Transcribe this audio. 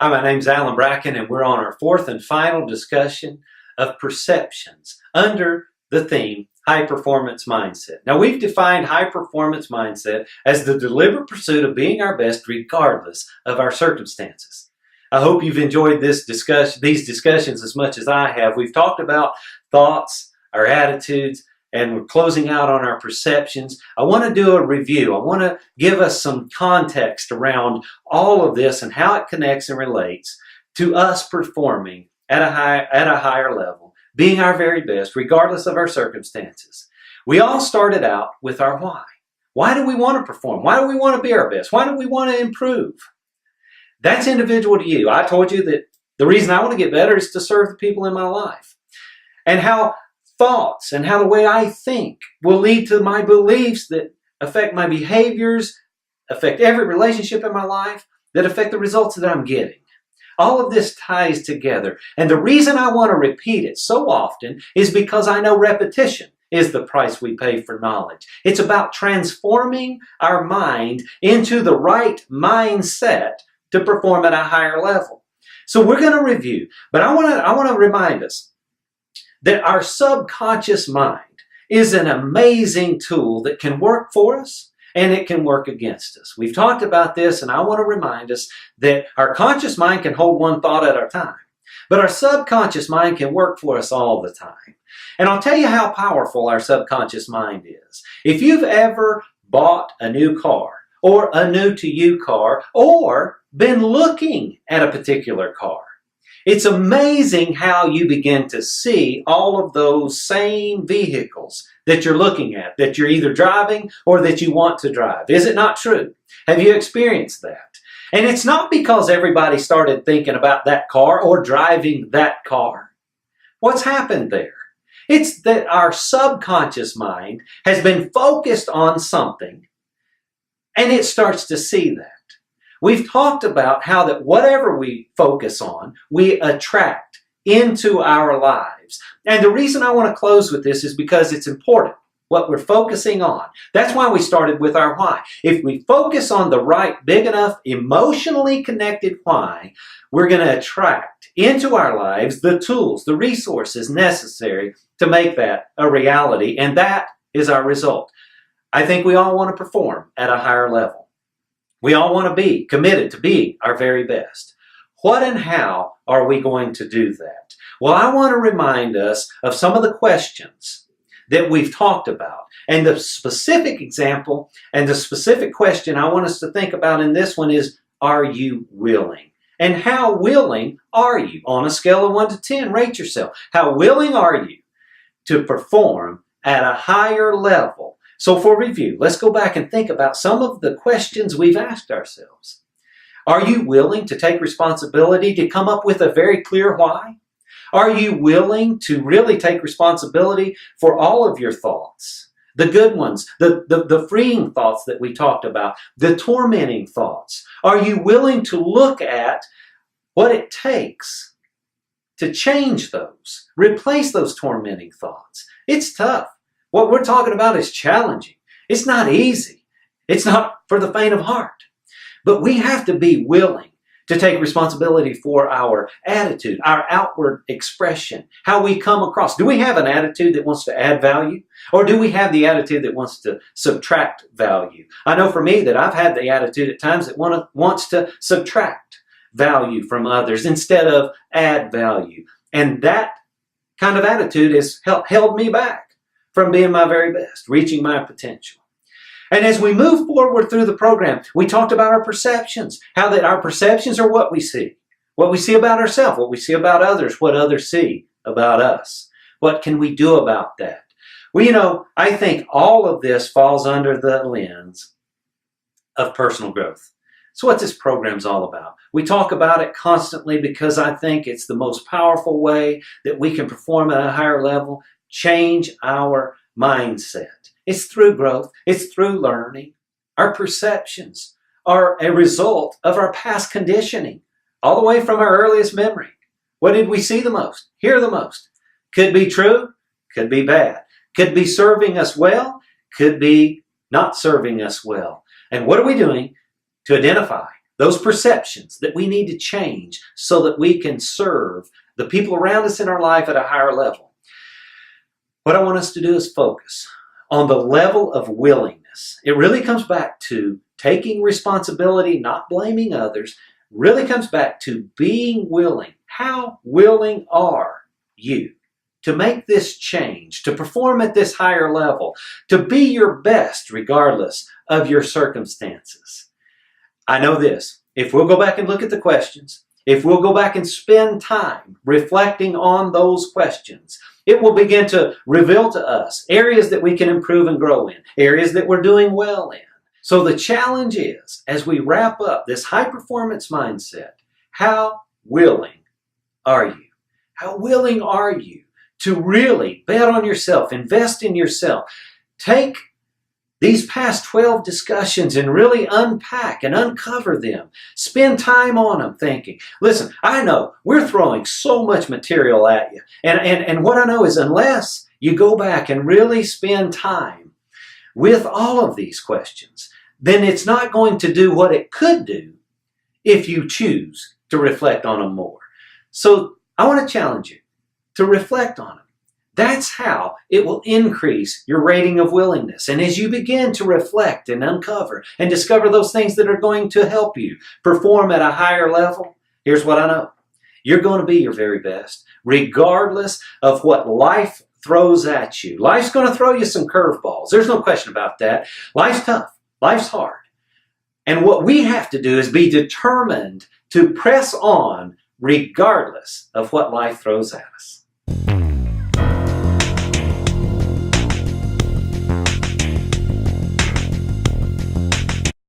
Hi, my name's Alan Bracken, and we're on our fourth and final discussion of perceptions under the theme high performance mindset. Now, we've defined high performance mindset as the deliberate pursuit of being our best regardless of our circumstances. I hope you've enjoyed these discussions as much as I have. We've talked about thoughts, our attitudes, and we're closing out on our perceptions. I want to do a review. I want to give us some context around all of this and how it connects and relates to us performing at a higher level, being our very best, regardless of our circumstances. We all started out with our why. Why do we want to perform? Why do we want to be our best? Why do we want to improve? That's individual to you. I told you that the reason I want to get better is to serve the people in my life. And how thoughts and how the way I think will lead to my beliefs that affect my behaviors, affect every relationship in my life, that affect the results that I'm getting. All of this ties together. And the reason I want to repeat it so often is because I know repetition is the price we pay for knowledge. It's about transforming our mind into the right mindset to perform at a higher level. So we're going to review, but I want to remind us that our subconscious mind is an amazing tool that can work for us and it can work against us. We've talked about this, and I want to remind us that our conscious mind can hold one thought at a time, but our subconscious mind can work for us all the time. And I'll tell you how powerful our subconscious mind is. If you've ever bought a new car, or a new-to-you car, or been looking at a particular car, it's amazing how you begin to see all of those same vehicles that you're looking at, that you're either driving or that you want to drive. Is it not true? Have you experienced that? And it's not because everybody started thinking about that car or driving that car. What's happened there? It's that our subconscious mind has been focused on something, and it starts to see that. We've talked about how that whatever we focus on, we attract into our lives. And the reason I want to close with this is because it's important, what we're focusing on. That's why we started with our why. If we focus on the right, big enough, emotionally connected why, we're going to attract into our lives the tools, the resources necessary to make that a reality. And that is our result. I think we all want to perform at a higher level. We all want to be committed to being our very best. What and how are we going to do that? Well, I want to remind us of some of the questions that we've talked about. And the specific example and the specific question I want us to think about in this one is, are you willing? And how willing are you? On a scale of 1 to 10, rate yourself. How willing are you to perform at a higher level? So for review, let's go back and think about some of the questions we've asked ourselves. Are you willing to take responsibility to come up with a very clear why? Are you willing to really take responsibility for all of your thoughts? The good ones, the freeing thoughts that we talked about, the tormenting thoughts. Are you willing to look at what it takes to change those, replace those tormenting thoughts? It's tough. What we're talking about is challenging. It's not easy. It's not for the faint of heart. But we have to be willing to take responsibility for our attitude, our outward expression, how we come across. Do we have an attitude that wants to add value? Or do we have the attitude that wants to subtract value? I know for me that I've had the attitude at times that wants to subtract value from others instead of add value. And that kind of attitude has held me back from being my very best, reaching my potential. And as we move forward through the program, we talked about our perceptions, how that our perceptions are what we see about ourselves, what we see about others, what others see about us. What can we do about that? Well, I think all of this falls under the lens of personal growth. So what this program's all about. We talk about it constantly because I think it's the most powerful way that we can perform at a higher level, change our mindset. It's through growth. It's through learning. Our perceptions are a result of our past conditioning, all the way from our earliest memory. What did we see the most, hear the most? Could be true, could be bad. Could be serving us well, could be not serving us well. And what are we doing to identify those perceptions that we need to change so that we can serve the people around us in our life at a higher level. What I want us to do is focus on the level of willingness. It really comes back to taking responsibility, not blaming others. Really comes back to being willing. How willing are you to make this change, to perform at this higher level, to be your best regardless of your circumstances? I know this. If we'll go back and look at the questions, if we'll go back and spend time reflecting on those questions, it will begin to reveal to us areas that we can improve and grow in, areas that we're doing well in. So the challenge is, as we wrap up this high performance mindset, how willing are you? How willing are you to really bet on yourself, invest in yourself, take these past 12 discussions and really unpack and uncover them. Spend time on them thinking. Listen, I know we're throwing so much material at you. And what I know is unless you go back and really spend time with all of these questions, then it's not going to do what it could do if you choose to reflect on them more. So I want to challenge you to reflect on them. That's how it will increase your rating of willingness. And as you begin to reflect and uncover and discover those things that are going to help you perform at a higher level, here's what I know. You're going to be your very best, regardless of what life throws at you. Life's going to throw you some curveballs. There's no question about that. Life's tough. Life's hard. And what we have to do is be determined to press on regardless of what life throws at us.